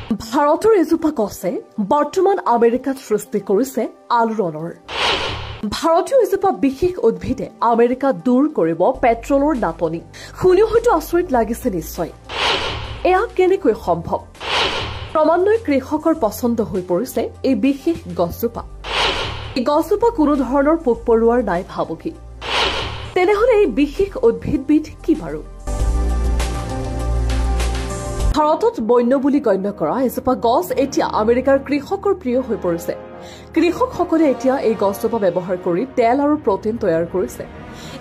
ভাৰতৰ এজোপা গছে বৰ্তমান আমেৰিকাত সৃষ্টি কৰিছে আলোড়নৰ। ভাৰতীয় এজোপা বিশেষ উদ্ভিদে আমেৰিকাত দূৰ কৰিব পেট্ৰলৰ নাটনি। শুনি হয়তো আচৰিত লাগিছে নিশ্চয়। এয়া কেনেকৈ সম্ভৱ? ক্ৰমান্বয়ে কৃষকৰ পচন্দ হৈ পৰিছে এই বিশেষ গছজোপা। এই গছজোপা কোনো ধৰণৰ পোক পৰুৱাৰ নাই ভাবুকি। তেনেহলে এই বিশেষ উদ্ভিদবিধ কি বাৰু? ভাৰতত বন্য বুলি গণ্য কৰা এজোপা গছ এতিয়া আমেৰিকাৰ কৃষকৰ প্ৰিয় হৈ পৰিছে। কৃষকসকলে এতিয়া এই গছজোপা ব্যৱহাৰ কৰি তেল আৰু প্ৰটিন তৈয়াৰ কৰিছে।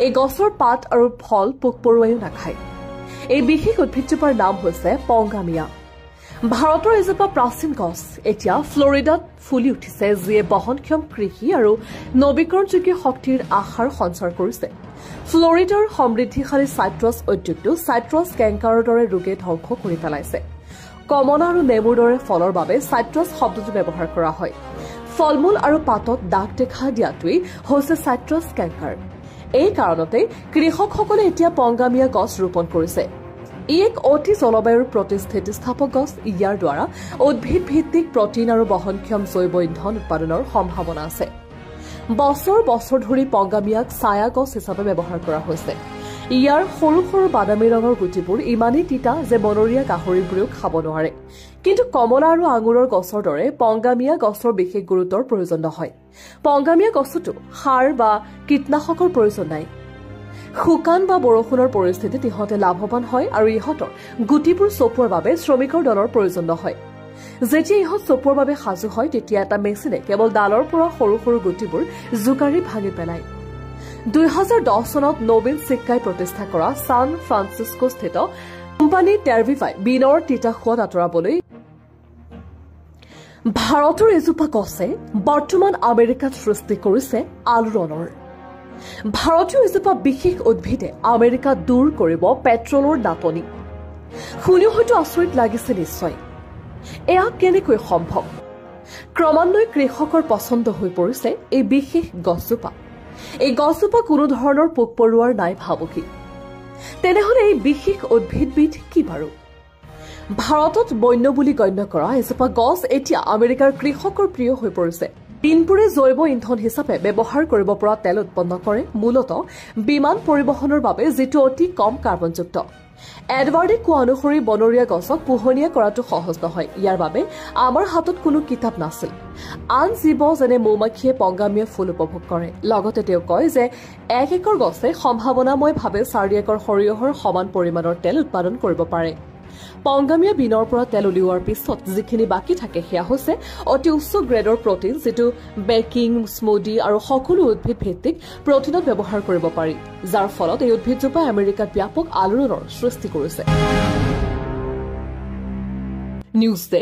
এই গছৰ পাত আৰু ফল পোক পৰুৱাইও নাখায়। এই বিশেষ উদ্ভিদজোপাৰ নাম হৈছে পংগামিয়া। ভাৰতৰ এজোপা প্ৰাচীন গছ এতিয়া ফ্লৰিডাত ফুলি উঠিছে, যিয়ে বহনক্ষম কৃষি আৰু নৱীকৰণযোগ্য শক্তিৰ আশাৰ সঞ্চাৰ কৰিছে। ফ্লৰিডাৰ সমৃদ্ধিশালী চাইট্ৰাছ উদ্যোগটো চাইট্ৰাছ কেংকাৰৰ দৰে ৰোগে ধ্বংস কৰি পেলাইছে। কমলা আৰু নেমুৰ দৰে ফলৰ বাবে চাইট্ৰাছ শব্দটো ব্যৱহাৰ কৰা হয়। ফলমূল আৰু পাতত দাগ দেখা দিয়াটোৱেই হৈছে চাইট্ৰাছ কেংকাৰ। এই কাৰণতে কৃষকসকলে এতিয়া পংগামিয়া গছ ৰোপণ কৰিছে। ই এক অতি জলবায়ুৰ স্থিতিস্থাপক গছ। ইয়াৰ দ্বাৰা উদ্ভিদ ভিত্তিক প্ৰটিন আৰু বহনক্ষম জৈৱ ইন্ধন উৎপাদনৰ সম্ভাৱনা আছে। বছৰ বছৰ ধৰি পংগামিয়াক ছায়া গছ হিচাপে ব্যৱহাৰ কৰা হৈছে। ইয়াৰ সৰু সৰু বাদামী ৰঙৰ গুটিবোৰ ইমানেই তিতা যে বনৰীয়া গাহৰিবোৰেও খাব নোৱাৰে। কিন্তু কমলা আৰু আঙুৰৰ গছৰ দৰে পংগামিয়া গছৰ বিশেষ গুৰুত্বৰ প্ৰয়োজন নহয়। পংগামিয়া গছতো সাৰ বা কীটনাশকৰ প্ৰয়োজন নাই। শুকান বা বৰষুণৰ পৰিস্থিতিত ইহঁতে লাভৱান হয় আৰু ইহঁতৰ গুটিবোৰ চপোৱাৰ বাবে শ্ৰমিকৰ দলৰ প্ৰয়োজন নহয়। যেতিয়া ইহঁত চপোৱাৰ বাবে সাজু হয়, তেতিয়া এটা মেচিনে কেৱল ডালৰ পৰা সৰু সৰু গুটিবোৰ জোকাৰি ভাঙি পেলায়। 2010 চনত নবীন চিক্কাই প্ৰতিষ্ঠা কৰা ছান ফ্ৰান্সিস্কোস্থিত কোম্পানী টেৰভিভাই বীনৰ তিতা সোৱাদ আঁতৰাবলৈ ভাৰতৰ এজোপা গছে বৰ্তমান আমেৰিকাত সৃষ্টি কৰিছে আলোড়নৰ। ভাৰতীয় এজোপা বিশেষ উদ্ভিদে আমেৰিকাত দূৰ কৰিব পেট্ৰলৰ নাটনি। শুনি হয়তো আচৰিত লাগিছে নিশ্চয়। এয়া কেনেকৈ সম্ভৱ? ক্ৰমান্বয়ে কৃষকৰ পচন্দ হৈ পৰিছে এই বিশেষ গছজোপা। এই গছজোপা কোনো ধৰণৰ পোক পৰুৱাৰ নাই ভাবুকি। তেনেহলে এই বিশেষ উদ্ভিদবিধ কি বাৰু? ভাৰতত বন্য বুলি গণ্য কৰা এজোপা গছ এতিয়া আমেৰিকাৰ কৃষকৰ প্ৰিয় হৈ পৰিছে। দিনবোৰে জৈৱ ইন্ধন হিচাপে ব্যৱহাৰ কৰিব পৰা তেল উৎপন্ন কৰে, মূলতঃ বিমান পৰিবহণৰ বাবে, যিটো অতি কম কাৰ্বনযুক্ত। এডৱাৰ্ডে কোৱা অনুসৰি বনৰীয়া গছক পোহনীয়া কৰাটো সহজ নহয়। ইয়াৰ বাবে আমাৰ হাতত কোনো কিতাপ নাছিল। আন জীৱ যেনে মৌমাখিয়ে পংগামিয়া ফুল উপভোগ কৰে। লগতে তেওঁ কয় যে 1 একৰ গছে সম্ভাৱনাময়ভাৱে 4 একৰ সৰিয়হৰ সমান পৰিমাণৰ তেল উৎপাদন কৰিব পাৰে। পংগামিয়া বীনৰ পৰা তেল উলিওৱাৰ পিছত যিখিনি বাকী থাকে সেয়া হৈছে অতি উচ্চ গ্ৰেডৰ প্ৰটিন, যিটো বেকিং, স্মুডি আৰু সকলো উদ্ভিদ ভিত্তিক প্ৰটিনত ব্যৱহাৰ কৰিব পাৰি, যাৰ ফলত এই উদ্ভিদজোপাই আমেৰিকাত ব্যাপক আলোড়নৰ সৃষ্টি কৰিছে। News day.